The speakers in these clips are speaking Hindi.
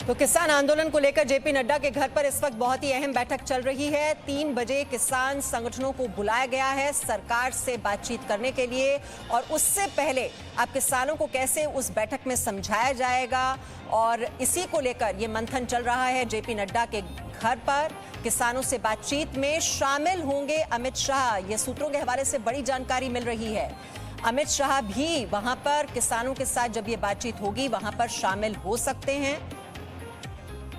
तो किसान आंदोलन को लेकर जेपी नड्डा के घर पर इस वक्त बहुत ही अहम बैठक चल रही है। 3 बजे किसान संगठनों को बुलाया गया है सरकार से बातचीत करने के लिए, और उससे पहले अब किसानों को कैसे उस बैठक में समझाया जाएगा, और इसी को लेकर ये मंथन चल रहा है जेपी नड्डा के घर पर। किसानों से बातचीत में शामिल होंगे अमित शाह, ये सूत्रों के हवाले से बड़ी जानकारी मिल रही है। अमित शाह भी वहां पर किसानों के साथ जब ये बातचीत होगी वहां पर शामिल हो सकते हैं।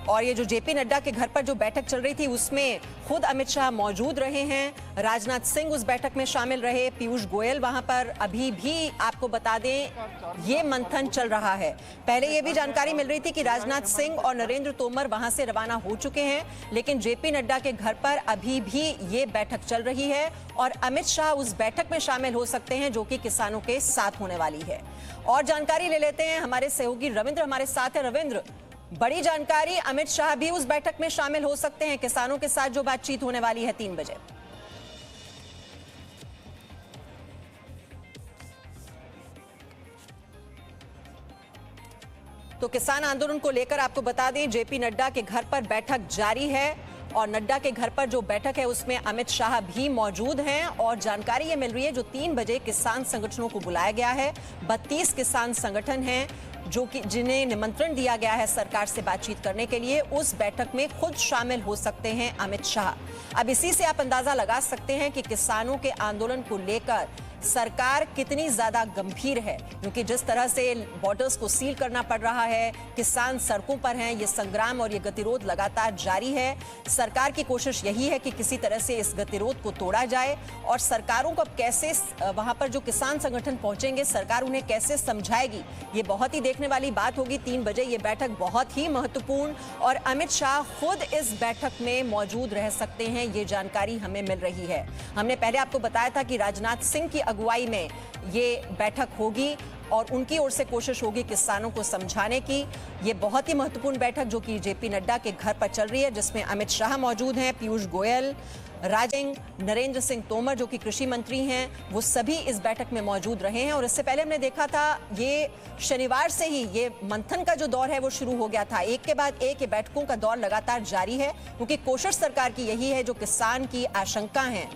और ये जो जेपी नड्डा के घर पर जो बैठक चल रही थी उसमें खुद अमित शाह मौजूद रहे हैं, राजनाथ सिंह उस बैठक में शामिल रहे, पीयूष गोयल वहां पर अभी भी आपको बता दें ये मंथन चल रहा है। पहले ये भी जानकारी मिल रही थी कि राजनाथ सिंह और नरेंद्र तोमर वहां से रवाना हो चुके हैं, लेकिन जेपी नड्डा के घर पर अभी भी ये बैठक चल रही है और अमित शाह उस बैठक में शामिल हो सकते हैं जो कि किसानों के साथ होने वाली है। और जानकारी ले लेते हैं, हमारे सहयोगी रविंद्र हमारे साथ है। रविंद्र, बड़ी जानकारी, अमित शाह भी उस बैठक में शामिल हो सकते हैं किसानों के साथ जो बातचीत होने वाली है 3 बजे। तो किसान आंदोलन को लेकर आपको बता दें जेपी नड्डा के घर पर बैठक जारी है, और नड्डा के घर पर जो बैठक है उसमें अमित शाह भी मौजूद हैं। और जानकारी ये मिल रही है जो 3 बजे किसान संगठनों को बुलाया गया है, 32 किसान संगठन हैं जो कि जिन्हें निमंत्रण दिया गया है सरकार से बातचीत करने के लिए, उस बैठक में खुद शामिल हो सकते हैं अमित शाह। अब इसी से आप अंदाजा लगा सकते हैं कि किसानों के आंदोलन को लेकर सरकार कितनी ज्यादा गंभीर है, क्योंकि जिस तरह से बॉर्डर्स को सील करना पड़ रहा है, किसान सड़कों पर हैं, ये संग्राम और ये गतिरोध लगातार जारी है। सरकार की कोशिश यही है कि किसी तरह से इस गतिरोध को तोड़ा जाए, और सरकारों को अब कैसे वहां पर जो किसान संगठन पहुंचेंगे सरकार उन्हें कैसे समझाएगी, ये बहुत ही देखने वाली बात होगी। 3 बजे ये बैठक बहुत ही महत्वपूर्ण, और अमित शाह खुद इस बैठक में मौजूद रह सकते हैं, ये जानकारी हमें मिल रही है। हमने पहले आपको बताया था कि राजनाथ सिंह की अगुवाई में ये बैठक होगी और उनकी ओर से कोशिश होगी किसानों को समझाने की। ये बहुत ही महत्वपूर्ण बैठक जो कि जेपी नड्डा के घर पर चल रही है, जिसमें अमित शाह मौजूद हैं, पीयूष गोयल, राजेंग, नरेंद्र सिंह तोमर जो कि कृषि मंत्री हैं, वो सभी इस बैठक में मौजूद रहे हैं। और इससे पहले हमने देखा था ये शनिवार से ही ये मंथन का जो दौर है वो शुरू हो गया था। एक के बाद एक ये बैठकों का दौर लगातार जारी है, क्योंकि कोशिश सरकार की यही है जो किसान की आशंका है,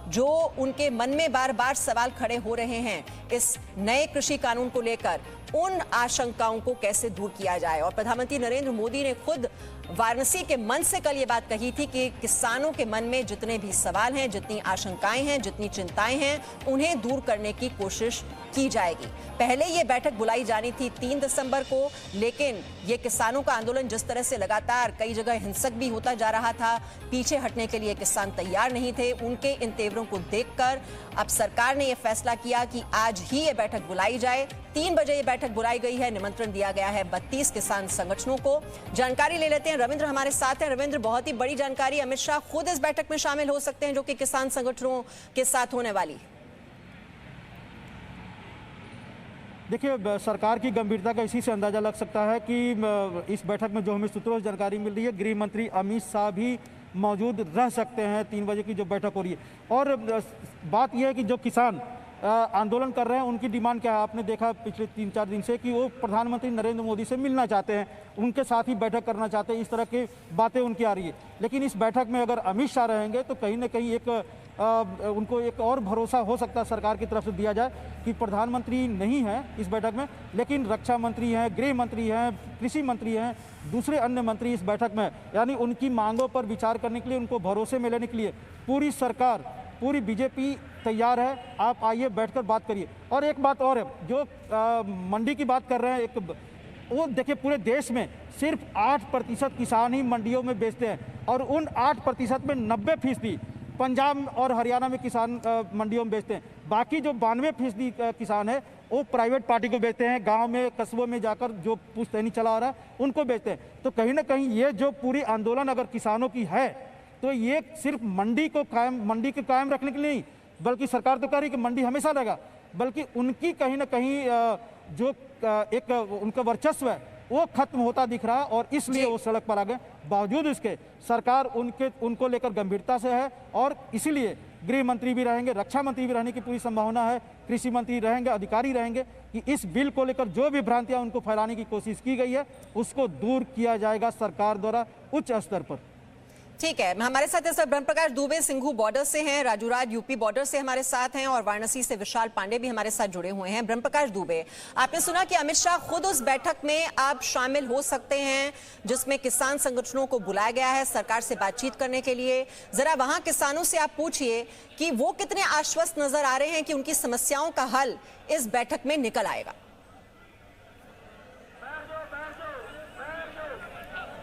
जो उनके मन में बार बार सवाल खड़े हो रहे हैं इस नए कृषि कानून को लेकर, उन आशंकाओं को कैसे दूर किया जाए। और प्रधानमंत्री नरेंद्र मोदी ने खुद वाराणसी के मंच से कल ये बात कही थी कि किसानों के मन में जितने भी सवाल हैं, जितनी आशंकाएं हैं, जितनी चिंताएं हैं, उन्हें दूर करने की कोशिश की जाएगी। पहले ये बैठक बुलाई जानी थी 3 दिसंबर को, लेकिन ये किसानों का आंदोलन जिस तरह से लगातार कई जगह हिंसक भी होता जा रहा था, पीछे हटने के लिए किसान तैयार नहीं थे। उनके इन तेवरों को देखकर अब सरकार ने यह फैसला किया कि आज ही ये बैठक बुलाई जाए। 3 बजे ये बैठक बुलाई गई है, निमंत्रण दिया गया है 32 किसान संगठनों को। जानकारी ले लेते हैं, रविंद्र हमारे साथ है। रविंद्र, बहुत ही बड़ी जानकारी, अमित शाह खुद इस बैठक में शामिल हो सकते हैं जो कि किसान संगठनों के साथ होने वाली। देखिए, सरकार की गंभीरता का इसी से अंदाजा लग सकता है कि इस बैठक में जो हमें सूत्रों से जानकारी मिल रही है, गृह मंत्री अमित शाह भी मौजूद रह सकते हैं 3 बजे की जो बैठक हो रही है। और बात यह है कि जो किसान आंदोलन कर रहे हैं उनकी डिमांड क्या है, आपने देखा पिछले 3-4 दिन से कि वो प्रधानमंत्री नरेंद्र मोदी से मिलना चाहते हैं, उनके साथ ही बैठक करना चाहते हैं, इस तरह की बातें उनकी आ रही है। लेकिन इस बैठक में अगर अमित शाह रहेंगे तो कहीं ना कहीं उनको एक और भरोसा हो सकता है सरकार की तरफ से दिया जाए कि प्रधानमंत्री नहीं है इस बैठक में, लेकिन रक्षा मंत्री हैं, गृह मंत्री हैं, कृषि मंत्री हैं, दूसरे अन्य मंत्री इस बैठक में, यानी उनकी मांगों पर विचार करने के लिए, उनको भरोसे में लेने के लिए पूरी सरकार, पूरी बीजेपी तैयार है। आप आइए बैठकर बात करिए। और एक बात और है, जो मंडी की बात कर रहे हैं, वो देखिए पूरे देश में सिर्फ 8% किसान ही मंडियों में बेचते हैं, और उन 8% में 90% पंजाब और हरियाणा में किसान मंडियों में बेचते हैं। बाकी जो 92% किसान है वो प्राइवेट पार्टी को बेचते हैं, गांव में कस्बों में जाकर जो पुश्तैनी चला आ रहा है उनको बेचते हैं। तो कहीं ना कहीं ये जो पूरी आंदोलन अगर किसानों की है तो ये सिर्फ मंडी को कायम रखने के लिए नहीं, बल्कि सरकार तो कह रही है कि मंडी हमेशा रहेगा, बल्कि उनकी कहीं ना कहीं जो एक उनका वर्चस्व है वो खत्म होता दिख रहा है, और इसलिए वो सड़क पर आ गए। बावजूद इसके सरकार उनको लेकर गंभीरता से है, और इसीलिए गृह मंत्री भी रहेंगे, रक्षा मंत्री भी रहने की पूरी संभावना है, कृषि मंत्री रहेंगे, अधिकारी रहेंगे कि इस बिल को लेकर जो भी भ्रांतियां उनको फैलाने की कोशिश की गई है उसको दूर किया जाएगा सरकार द्वारा उच्च स्तर पर। ठीक है, हमारे साथ इस ब्रह्म प्रकाश दुबे सिंघू बॉर्डर से हैं, राजूराज यूपी बॉर्डर से हमारे साथ हैं और वाराणसी से विशाल पांडे भी हमारे साथ जुड़े हुए हैं। ब्रह्म प्रकाश दुबे, आपने सुना कि अमित शाह खुद उस बैठक में आप शामिल हो सकते हैं जिसमें किसान संगठनों को बुलाया गया है सरकार से बातचीत करने के लिए। जरा वहां किसानों से आप पूछिए कि वो कितने आश्वस्त नजर आ रहे हैं कि उनकी समस्याओं का हल इस बैठक में निकल आएगा।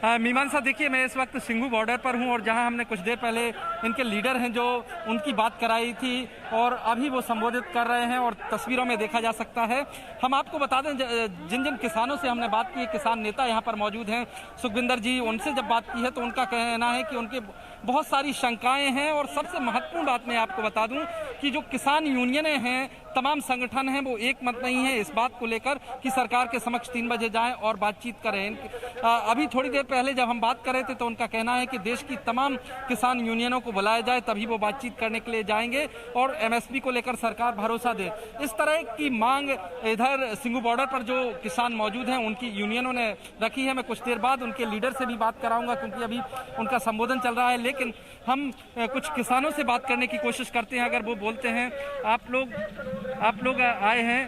मीमांसा, देखिए मैं इस वक्त सिंघू बॉर्डर पर हूं और जहां हमने कुछ देर पहले इनके लीडर हैं जो उनकी बात कराई थी और अभी वो संबोधित कर रहे हैं और तस्वीरों में देखा जा सकता है। हम आपको बता दें जिन जिन किसानों से हमने बात की, किसान नेता यहां पर मौजूद हैं, सुखविंदर जी, उनसे जब बात की है तो उनका कहना है कि उनके बहुत सारी शंकाएं हैं और सबसे महत्वपूर्ण बात मैं आपको बता दूं कि जो किसान यूनियनें हैं, तमाम संगठन हैं, वो एक मत नहीं है इस बात को लेकर कि सरकार के समक्ष 3 बजे जाएं और बातचीत करें। अभी थोड़ी देर पहले जब हम बात कर रहे थे तो उनका कहना है कि देश की तमाम किसान यूनियनों को बुलाया जाए तभी वो बातचीत करने के लिए जाएंगे और एमएसपी को लेकर सरकार भरोसा दे। इस तरह की मांग इधर सिंघू बॉर्डर पर जो किसान मौजूद हैं उनकी यूनियनों ने रखी है। मैं कुछ देर बाद उनके लीडर से भी बात कराऊंगा क्योंकि अभी उनका संबोधन चल रहा है, लेकिन हम कुछ किसानों से बात करने की कोशिश करते हैं। अगर वो बोलते हैं आप लोग आए हैं,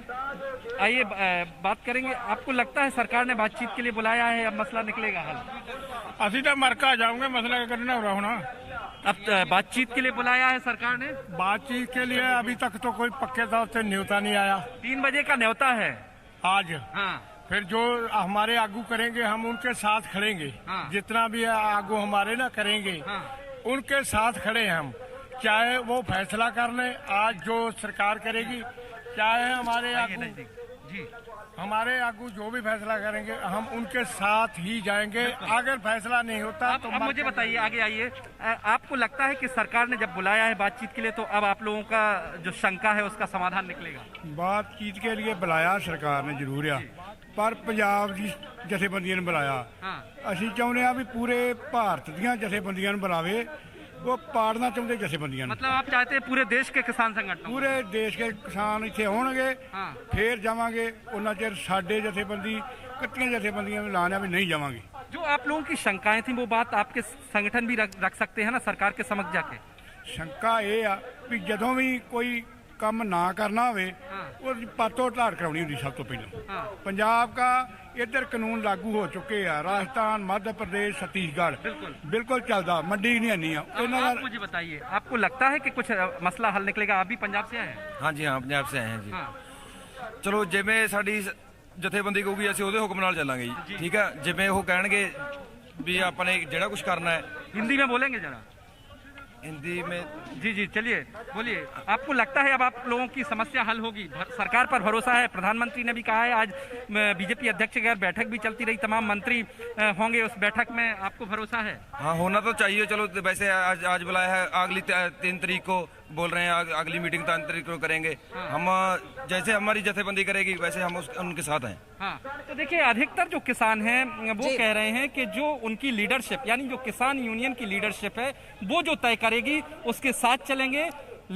आइए बात करेंगे। आपको लगता है सरकार ने बातचीत के लिए बुलाया है, अब मसला निकलेगा हल? अभी तो मरका जाऊंगे, मसला करना हो रहा। अब बातचीत के लिए बुलाया है सरकार ने? बातचीत के लिए अभी तक तो कोई पक्के तौर से न्योता नहीं आया। 3 बजे का न्योता है आज। हाँ। फिर जो हमारे आगू करेंगे हम उनके साथ खड़ेंगे। हाँ। जितना भी आगू हमारे ना करेंगे। हाँ। उनके साथ खड़े हैं हम, चाहे वो फैसला कर ले आज जो सरकार करेगी, चाहे हमारे आगू जो भी फैसला करेंगे हम उनके साथ ही जाएंगे। अगर फैसला नहीं होता तो अब मुझे बताइए, आगे आइए, आपको लगता है कि सरकार ने जब बुलाया है बातचीत के लिए तो अब आप लोगों का जो शंका है उसका समाधान निकलेगा? बातचीत के लिए बुलाया सरकार ने जरूर है, पर पंजाब की जथेबंदियां ने बुलाया। ਅਸੀਂ ਚਾਹੁੰਦੇ ਆ ਵੀ पूरे भारत ਦੀਆਂ जथेबंदियां बुलावे, वो पाड़ना चाहते जथेबंदियां। मतलब आप चाहते हैं पूरे देश के किसान संगठन, पूरे देश के किसान इत्थे होणगे। फिर जावांगे, उन्ना चिर साडे जथेबंदी कत्तियां जथेबंदियां लाने भी नहीं जावांगे। जो आप लोगों की शंकाएं थी वो बात आपके संगठन भी रख सकते हैं ना सरकार के समक्ष जाके? शंका ये आ भी जदों भी कोई ਕੰਮ ना करना होवे और पातो ढाड़ करानी होंदी। सब तो पहले पंजाब का इधर कानून लागू हो चुके हैं, राजस्थान, मध्य प्रदेश, छत्तीसगढ़ बिल्कुल चलता, मंडी नहीं आनी। आप मुझे बताइए, आपको लगता है कि कुछ मसला हल निकलेगा? आप भी पंजाब से आए हैं? हाँ जी, हाँ पंजाब से आए हैं जी। चलो जिवें साडी जथेबंदी कहूगी ਅਸੀਂ ਉਹਦੇ ਹੁਕਮ ਨਾਲ ਚੱਲਾਂਗੇ ਜੀ। ठीक है, जिवें ਉਹ ਕਹਿਣਗੇ भी आपने ਜਿਹੜਾ कुछ करना है। हिंदी में बोलेंगे जरा? हिंदी में? जी चलिए बोलिए। आपको लगता है अब आप लोगों की समस्या हल होगी? सरकार पर भरोसा है? प्रधानमंत्री ने भी कहा है, आज बीजेपी अध्यक्ष के घर बैठक भी चलती रही, तमाम मंत्री होंगे उस बैठक में, आपको भरोसा है? हाँ, होना तो चाहिए। चलो वैसे आज बुलाया है, अगली 3 तारीख को बोल रहे हैं, अगली मीटिंग 3 तारीख को करेंगे। हम जैसे हमारी जथेबंदी करेगी वैसे हम उनके साथ हैं। हाँ, तो देखिए अधिकतर जो किसान हैं वो कह रहे हैं कि जो उनकी लीडरशिप यानी जो किसान यूनियन की लीडरशिप है वो जो तय करेगी उसके साथ चलेंगे।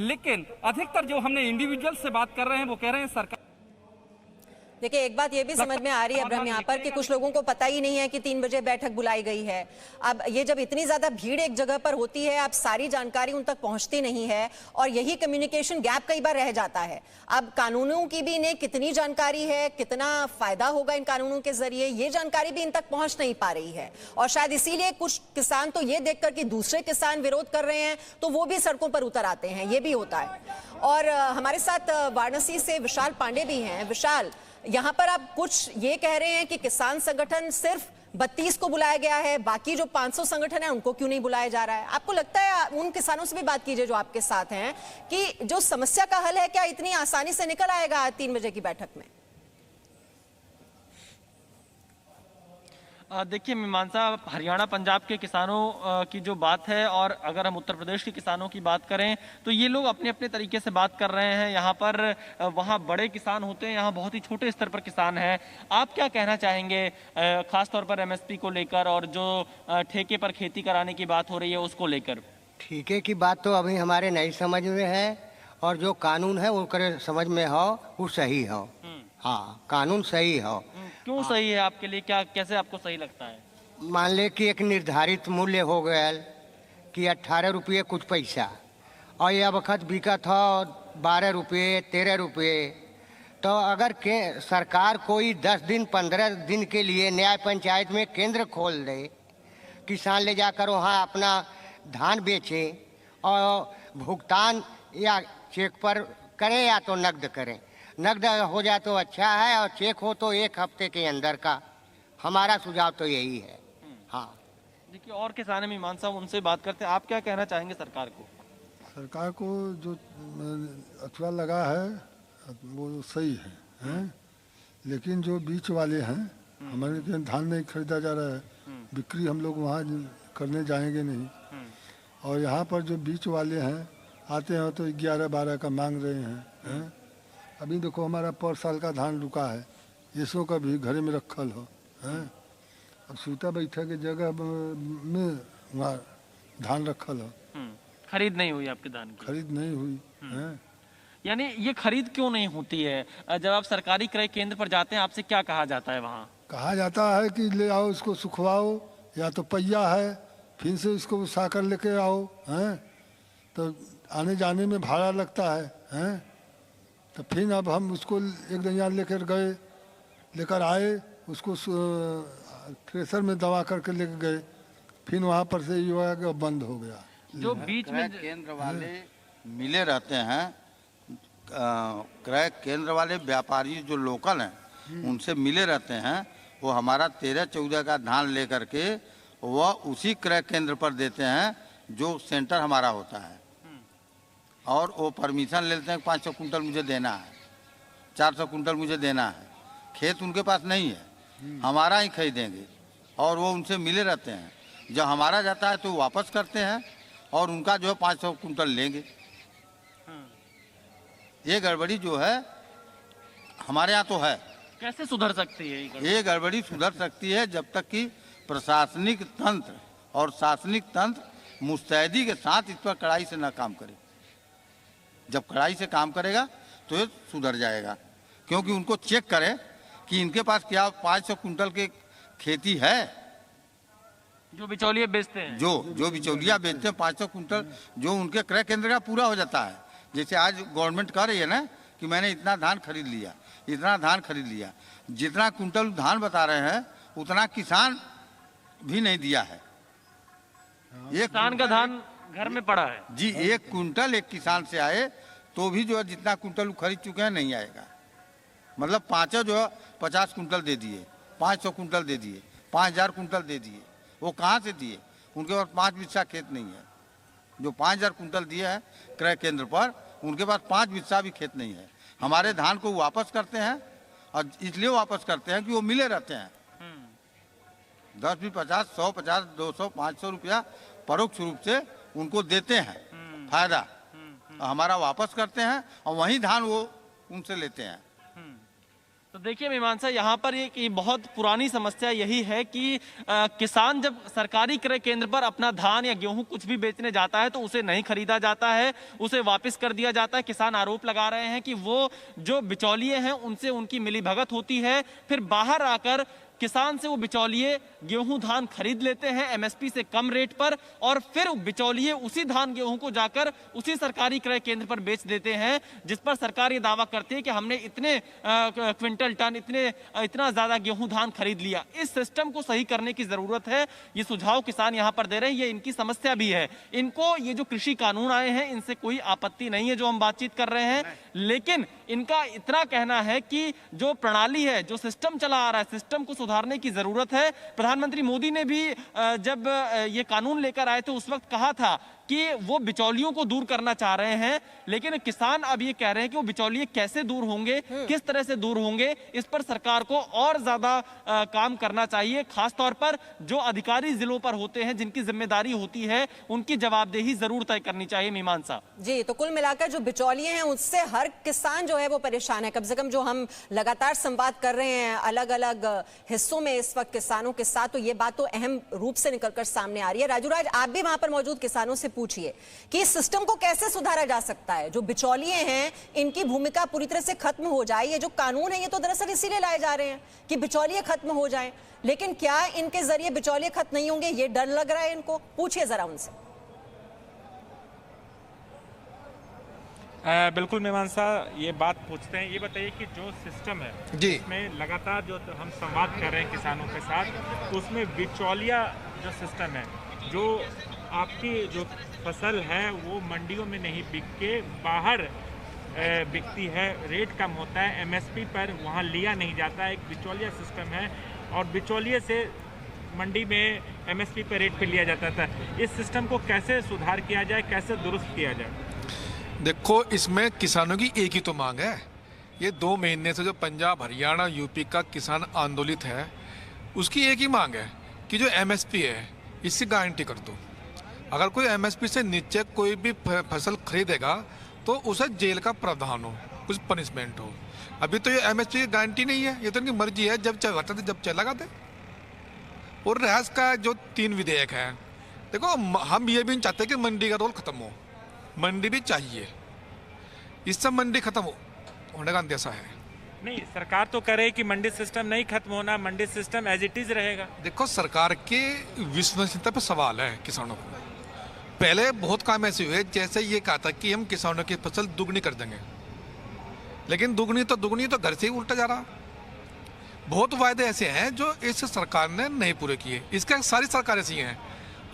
लेकिन अधिकतर जो हमने इंडिविजुअल से बात कर रहे हैं वो कह रहे हैं सरकार। देखिए, एक बात ये भी समझ में आ रही है ब्रह्म यहाँ पर कि कुछ लोगों को पता ही नहीं है कि 3 बजे बैठक बुलाई गई है। अब ये जब इतनी ज्यादा भीड़ एक जगह पर होती है, अब सारी जानकारी उन तक पहुंचती नहीं है और यही कम्युनिकेशन गैप कई बार रह जाता है। अब कानूनों की भी इन्हें कितनी जानकारी है, कितना फायदा होगा इन कानूनों के जरिए, ये जानकारी भी इन तक पहुंच नहीं पा रही है। और शायद इसीलिए कुछ किसान तो ये देखकर कि दूसरे किसान विरोध कर रहे हैं तो वो भी सड़कों पर उतर आते हैं, ये भी होता है। और हमारे साथ वाराणसी से विशाल पांडे भी हैं। विशाल, यहाँ पर आप कुछ ये कह रहे हैं कि किसान संगठन सिर्फ 32 को बुलाया गया है, बाकी जो 500 संगठन है उनको क्यों नहीं बुलाया जा रहा है? आपको लगता है, उन किसानों से भी बात कीजिए जो आपके साथ हैं, कि जो समस्या का हल है क्या इतनी आसानी से निकल आएगा आज 3 बजे की बैठक में? देखिए मीमांसा, हरियाणा पंजाब के किसानों की जो बात है और अगर हम उत्तर प्रदेश के किसानों की बात करें तो ये लोग अपने अपने तरीके से बात कर रहे हैं। यहाँ पर वहाँ बड़े किसान होते हैं, यहाँ बहुत ही छोटे स्तर पर किसान हैं। आप क्या कहना चाहेंगे खास तौर पर एमएसपी को लेकर और जो ठेके पर खेती कराने की बात हो रही है उसको लेकर? ठीके की बात तो अभी हमारे नहीं समझ में है, और जो कानून है वो करे समझ में हो, वो सही हो। हाँ, कानून सही हो। क्यों सही है आपके लिए, क्या कैसे आपको सही लगता है? मान ले कि एक निर्धारित मूल्य हो गया कि 18 रुपये कुछ पैसा, और यह वक्त बिका था 12 रुपये 13 रुपये। तो अगर सरकार कोई 10 दिन 15 दिन के लिए न्याय पंचायत में केंद्र खोल दे, किसान ले जाकर वहाँ अपना धान बेचे और भुगतान या चेक पर करें या तो नकद करें, नकद हो जाए तो अच्छा है, और चेक हो तो 1 हफ्ते के अंदर का। हमारा सुझाव तो यही है। हाँ, देखिए और किसान है मीमांसा, उनसे बात करते हैं। आप क्या कहना चाहेंगे सरकार को? सरकार को जो अथवा लगा है वो सही है? लेकिन जो बीच वाले हैं, हमारे यहाँ धान नहीं खरीदा जा रहा है, बिक्री हम लोग वहाँ करने जाएंगे नहीं, और यहाँ पर जो बीच वाले हैं आते हैं तो 11-12 का मांग रहे हैं। अभी देखो हमारा पर साल का धान रुका है, इसो का भी घर में रखल हो। अब सूता बैठा के जगह में वहाँ धान रखल हो। खरीद नहीं हुई आपके धान की? खरीद नहीं हुई है। यानी ये खरीद क्यों नहीं होती है? जब आप सरकारी क्रय केंद्र पर जाते हैं आपसे क्या कहा जाता है वहाँ? कहा जाता है कि ले आओ इसको सुखवाओ, या तो पहिया है फिर से इसको उठा कर लेके आओ, हैं? तो आने जाने में भाड़ा लगता है, हैं? तो फिर अब हम उसको एक दिन यहाँ लेकर आए, उसको थ्रेसर में दबा करके लेके गए, फिर वहाँ पर से ये हुआ कि बंद हो गया। जो बीच में केंद्र वाले मिले रहते हैं, क्रय केंद्र वाले व्यापारी जो लोकल हैं उनसे मिले रहते हैं, वो हमारा 13-14 का धान लेकर के वह उसी क्रय केंद्र पर देते हैं जो सेंटर हमारा होता है, और वो परमिशन लेते हैं 500 कुंटल मुझे देना है, 400 कुंटल मुझे देना है। खेत उनके पास नहीं है, हमारा ही खरीदेंगे, और वो उनसे मिले रहते हैं। जब हमारा जाता है तो वापस करते हैं, और उनका जो है 500 कुंटल लेंगे। ये गड़बड़ी जो है हमारे यहाँ तो है। कैसे सुधर सकती है ये गड़बड़ी सुधर सकती है जब तक कि प्रशासनिक तंत्र और शासनिक तंत्र मुस्तैदी के साथ इस पर कड़ाई से न काम करे। जब कड़ाई से काम करेगा तो ये सुधर जाएगा, क्योंकि उनको चेक करें कि इनके पास क्या 500 कुंटल के खेती है। जो बिचौलिए बेचते हैं, जो बिचौलिया बेचते हैं 500 कुंटल, जो उनके क्रय केंद्र का पूरा हो जाता है। जैसे आज गवर्नमेंट कह रही है ना कि मैंने इतना धान खरीद लिया, इतना धान खरीद लिया, जितना कुंटल धान बता रहे हैं उतना किसान भी नहीं दिया है। एक किसान का धान घर में पड़ा है जी, 1 कुंटल एक किसान से आए तो भी जो है जितना कुंटल खरीद चुके हैं नहीं आएगा। मतलब 5 जो है 50 कुंटल दे दिए, 500 कुंटल दे दिए, 5000 कुंटल दे दिए। वो कहाँ से दिए? उनके पास 5 बिस्सा खेत नहीं है। जो 5000 कुंटल दिए हैं क्रय केंद्र पर, उनके पास 5 बिस्सा भी खेत नहीं है। हमारे धान को वापस करते हैं, और इसलिए वापस करते हैं कि वो मिले रहते हैं। 10 भी 50, 100, 50, 200, 500 रुपया परोक्ष रूप से उनको देते हैं फायदा, हमारा वापस करते हैं, और वही धान वो उनसे लेते हैं। तो देखिए मीमांसा, यहाँ पर एक बहुत पुरानी समस्या यही है कि किसान जब सरकारी क्रय केंद्र पर अपना धान या गेहूं कुछ भी बेचने जाता है तो उसे नहीं खरीदा जाता है, उसे वापस कर दिया जाता है। किसान आरोप लगा रहे हैं कि वो जो बिचौलिए हैं उनसे उनकी मिलीभगत होती है, फिर बाहर आकर किसान से वो बिचौलिए गेहूं धान खरीद लेते हैं एमएसपी से कम रेट पर, और फिर बिचौलिए उसी धान गेहूं को जाकर उसी सरकारी क्रय केंद्र पर बेच देते हैं, जिस पर सरकार ये दावा करती है कि हमने इतने क्विंटल टन इतना ज्यादा गेहूं धान खरीद लिया। इस सिस्टम को सही करने की जरूरत है। ये सुझाव किसान यहाँ पर दे रहे हैं, ये इनकी समस्या भी है। इनको ये जो कृषि कानून आए हैं इनसे कोई आपत्ति नहीं है जो हम बातचीत कर रहे हैं, लेकिन इनका इतना कहना है कि जो प्रणाली है, जो सिस्टम चला आ रहा है, सिस्टम को सुधारने की जरूरत है। प्रधानमंत्री मोदी ने भी जब ये कानून लेकर आए थे उस वक्त कहा था कि वो बिचौलियों को दूर करना चाह रहे हैं, लेकिन किसान अब ये कह रहे हैं कि वो बिचौलिए कैसे दूर होंगे, किस तरह से दूर होंगे, इस पर सरकार को और ज्यादा काम करना चाहिए। खासतौर पर जो अधिकारी जिलों पर होते हैं, जिनकी जिम्मेदारी होती है, उनकी जवाबदेही जरूर तय करनी चाहिए। मीमांसा जी, तो कुल मिलाकर जो बिचौलिए हैं उससे हर किसान जो है वो परेशान है। कम से कम जो हम लगातार संवाद कर रहे हैं अलग अलग हिस्सों में इस वक्त किसानों के साथ, तो ये बात तो अहम रूप से निकलकर सामने आ रही है। राजू राज, आप भी वहां पर मौजूद किसानों से पूछिए कि इस सिस्टम को कैसे सुधारा जा सकता है। जो बिचौलिए हैं इनकी भूमिका पूरी तरह से खत्म हो जाए। ये जो कानून है ये तो दरअसल इसीलिए लाए जा रहे हैं कि बिचौलिए खत्म हो जाएं, लेकिन क्या इनके जरिए बिचौलिए खत्म नहीं होंगे, ये डर लग रहा है इनको? पूछिए जरा उनसे। बिल्कुल मीमांसा, ये बात पूछते हैं। ये बताइए कि जो सिस्टम है जी, इसमें लगातार जो हम संवाद कर रहे हैं किसानों के साथ, तो उसमें बिचौलिया जो सिस्टम है, जो आपकी जो फसल है वो मंडियों में नहीं बिक के बाहर बिकती है, रेट कम होता है, एमएसपी पर वहाँ लिया नहीं जाता, एक बिचौलिया सिस्टम है और बिचौलिए से मंडी में एमएसपी पर रेट पे लिया जाता था। इस सिस्टम को कैसे सुधार किया जाए, कैसे दुरुस्त किया जाए? देखो इसमें किसानों की एक ही तो मांग है। ये 2 महीने से जो पंजाब हरियाणा यूपी का किसान आंदोलित है उसकी एक ही मांग है कि जो एमएसपी है इसकी गारंटी कर दो। अगर कोई एमएसपी से नीचे कोई भी फसल खरीदेगा तो उसे जेल का प्रावधान हो, कुछ पनिशमेंट हो। अभी तो ये एमएसपी की गारंटी नहीं है, ये तो इनकी मर्जी है, जब चाहे हटाते जब चाहे लगाते। और रहस्य का जो 3 विधेयक है, देखो हम ये भी नहीं चाहते कि मंडी का रोल खत्म हो, मंडी भी चाहिए। इससे मंडी खत्म होने का अंदेशा है। नहीं, सरकार तो करे कि मंडी सिस्टम नहीं खत्म होना, मंडी सिस्टम एज इट इज रहेगा। देखो सरकार के विश्वसनीयता पर सवाल है किसानों को। पहले बहुत काम ऐसे हुए जैसे ये कहा था कि हम किसानों की फसल दुगनी कर देंगे, लेकिन दुगनी तो घर से ही उल्टा जा रहा। बहुत वायदे ऐसे हैं जो इस सरकार ने नहीं पूरे किए। इसका सारी सरकार ऐसी हैं।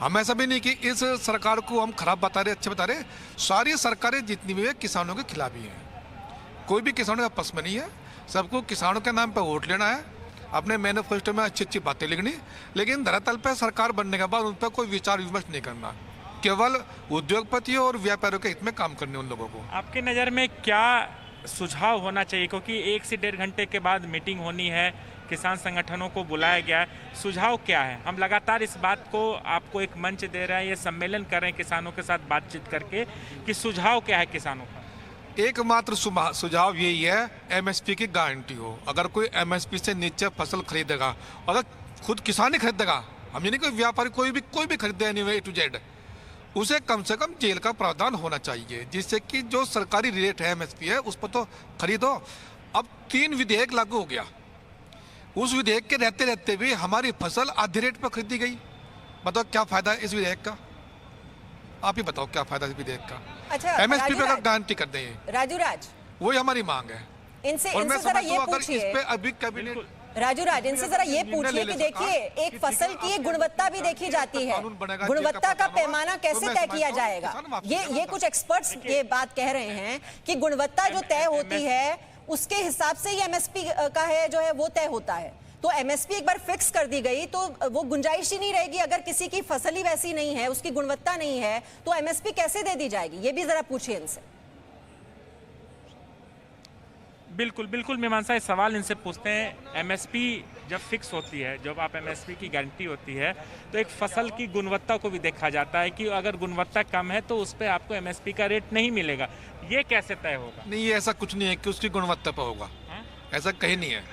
हम ऐसा भी नहीं कि इस सरकार को हम खराब बता रहे, अच्छे बता रहे। सारी सरकारें जितनी भी है किसानों के खिलाफ ही हैं। कोई भी किसानों का पक्ष में नहीं है। सबको किसानों के नाम पे वोट लेना है, अपने मैनिफेस्टो में अच्छी अच्छी बातें लिखनी, लेकिन धरातल पे सरकार बनने के बाद उन पर कोई विचार विमर्श नहीं करना। केवल उद्योगपतियों और व्यापारियों के हित में काम करने उन लोगों को। आपके नज़र में क्या सुझाव होना चाहिए? क्योंकि 1 से 1.5 घंटे के बाद मीटिंग होनी है, किसान संगठनों को बुलाया गया है, सुझाव क्या है? हम लगातार इस बात को आपको एक मंच दे रहे हैं, ये सम्मेलन कर रहे हैं किसानों के साथ बातचीत करके कि सुझाव क्या है किसानों का? एकमात्र सुझाव यही है, एमएसपी की गारंटी हो। अगर कोई एमएसपी से नीचे फसल खरीदेगा, अगर खुद किसान ही खरीदेगा, हम ये नहीं कोई व्यापारी कोई भी खरीदे एनीवे A to Z, उसे कम से कम जेल का प्रावधान होना चाहिए, जिससे कि जो सरकारी रेट है एमएसपी है उस पर तो खरीदो। अब 3 विधेयक लागू हो गया, उस विधेयक के रहते रहते भी हमारी फसल आधे रेट पर खरीदी गई। बताओ क्या फायदा है इस विधेयक का? आप ही बताओ क्या फायदा है इस विधेयक का? अच्छा, एमएसपी पे गारंटी कर दें, राजू राज, वही हमारी मांग है। इनसे जरा ये पूछिए, इस पे अभी कैबिनेट राजू राज, इनसे जरा ये पूछिए कि देखिए एक फसल की गुणवत्ता भी देखी जाती है, गुणवत्ता का पैमाना कैसे तय किया जाएगा? ये कुछ एक्सपर्ट्स ये बात कह रहे हैं कि गुणवत्ता जो तय होती है उसके हिसाब से ही एमएसपी का है जो है वो तय होता है। तो एमएसपी एक बार फिक्स कर दी गई तो वो गुंजाइश ही नहीं रहेगी। अगर किसी की फसल ही वैसी नहीं है, उसकी गुणवत्ता नहीं है, तो एमएसपी कैसे दे दी जाएगी? ये भी जरा पूछिए इनसे। बिल्कुल मीमांसा, इस सवाल इनसे पूछते हैं। एमएसपी जब फिक्स होती है, जब आप एमएसपी की गारंटी होती है, तो एक फसल की गुणवत्ता को भी देखा जाता है कि अगर गुणवत्ता कम है तो उस पर आपको एमएसपी का रेट नहीं मिलेगा। ये कैसे तय होगा? नहीं, ये ऐसा कुछ नहीं है कि उसकी गुणवत्ता पर होगा, ऐसा कहीं नहीं है।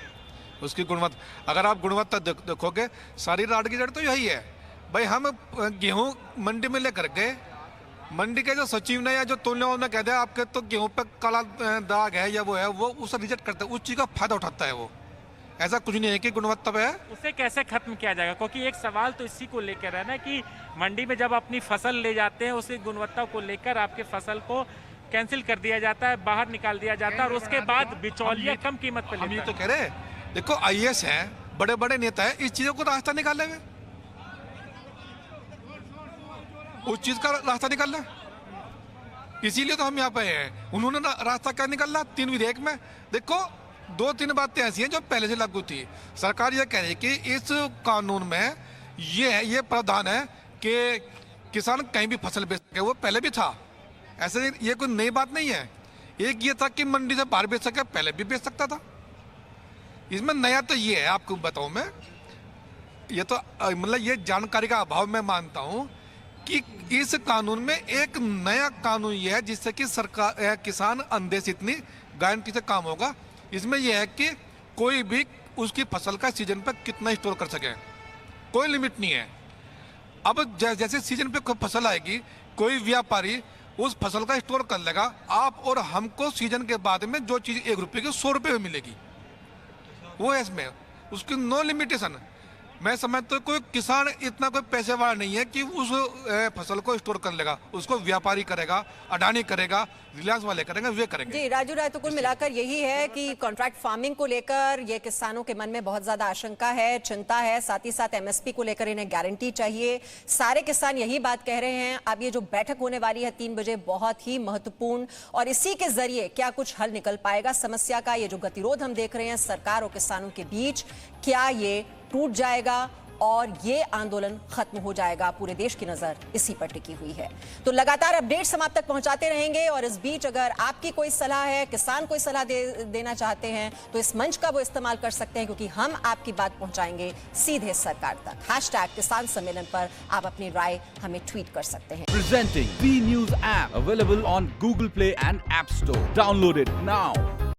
उसकी गुणवत्ता, अगर आप गुणवत्ता देखोगे, सारी राड की जड़ तो यही है भाई। हम गेहूँ मंडी में लेकर गए, मंडी के जो सचिव ने या जो तोलने ने कह दिया आपके तो गेहूं पे काला दाग है या वो है, वो उसे रिजेक्ट करता है, उस चीज का फायदा उठाता है वो। ऐसा कुछ नहीं है कि गुणवत्ता पे है। उसे कैसे खत्म किया जाएगा? क्योंकि एक सवाल तो इसी को लेकर है ना कि मंडी में जब अपनी फसल ले जाते हैं, उसी गुणवत्ता को लेकर आपके फसल को कैंसिल कर दिया जाता है, बाहर निकाल दिया जाता है और उसके बाद बिचौलिया कम कीमत पे लेता है। हम ये तो कह रहे हैं, देखो आईएएस हैं, बड़े बड़े नेता है, इस चीजों को रास्ता निकालने में, उस चीज का रास्ता निकालना, इसीलिए तो हम यहाँ पे हैं। उन्होंने रास्ता क्या निकाला 3 विधेयक में? देखो 2-3 बातें ऐसी हैं जो पहले से लागू थी। सरकार ये कह रही है कि इस कानून में ये प्रावधान है कि किसान कहीं भी फसल बेच सके, वो पहले भी था। ऐसे ये कोई नई बात नहीं है। एक ये था कि मंडी से बाहर बेच सके, पहले भी बेच सकता था। इसमें नया तो ये है, आपको बताऊं मैं, ये तो मतलब ये जानकारी का अभाव मैं मानता हूं कि इस कानून में एक नया कानून ये है जिससे कि सरकार किसान अंदेश इतनी गारंटी से काम होगा। इसमें यह है कि कोई भी उसकी फसल का सीजन पर कितना स्टोर कर सके, कोई लिमिट नहीं है। अब जैसे सीजन पे कोई फसल आएगी, कोई व्यापारी उस फसल का स्टोर कर लेगा, आप और हमको सीजन के बाद में जो चीज 1 रुपए की 100 रुपए में मिलेगी, वो है इसमें, उसकी नो लिमिटेशन। मैं समझता हूँ कोई किसान इतना कोई पैसे वाला नहीं है कि उस फसल को स्टोर कर लेगा, उसको व्यापारी करेगा, अडानी करेगा, रिलायंस वाले करेंगे, वे करेंगे। जी राजू राय, तो कुल मिलाकर यही है कि कॉन्ट्रैक्ट फार्मिंग को लेकर ये किसानों के मन में बहुत ज्यादा आशंका है, चिंता है, साथ ही साथ एमएसपी को लेकर इन्हें गारंटी चाहिए। सारे किसान यही बात कह रहे हैं। अब ये जो बैठक होने वाली है 3 बजे, बहुत ही महत्वपूर्ण, और इसी के जरिए क्या कुछ हल निकल पाएगा समस्या का। ये जो गतिरोध हम देख रहे हैं सरकार और किसानों के बीच, क्या ये टूट जाएगा और ये आंदोलन खत्म हो जाएगा? पूरे देश की नजर इसी पर टिकी हुई है। तो लगातार अपडेट्स हम आप तक पहुंचाते रहेंगे, और इस बीच अगर आपकी कोई सलाह है, किसान कोई सलाह देना चाहते हैं, तो इस मंच का वो इस्तेमाल कर सकते हैं, क्योंकि हम आपकी बात पहुंचाएंगे सीधे सरकार तक। #किसान सम्मेलन पर आप अपनी राय हमें ट्वीट कर सकते हैं। Presenting B News app available on Google Play and App Store. Download it now.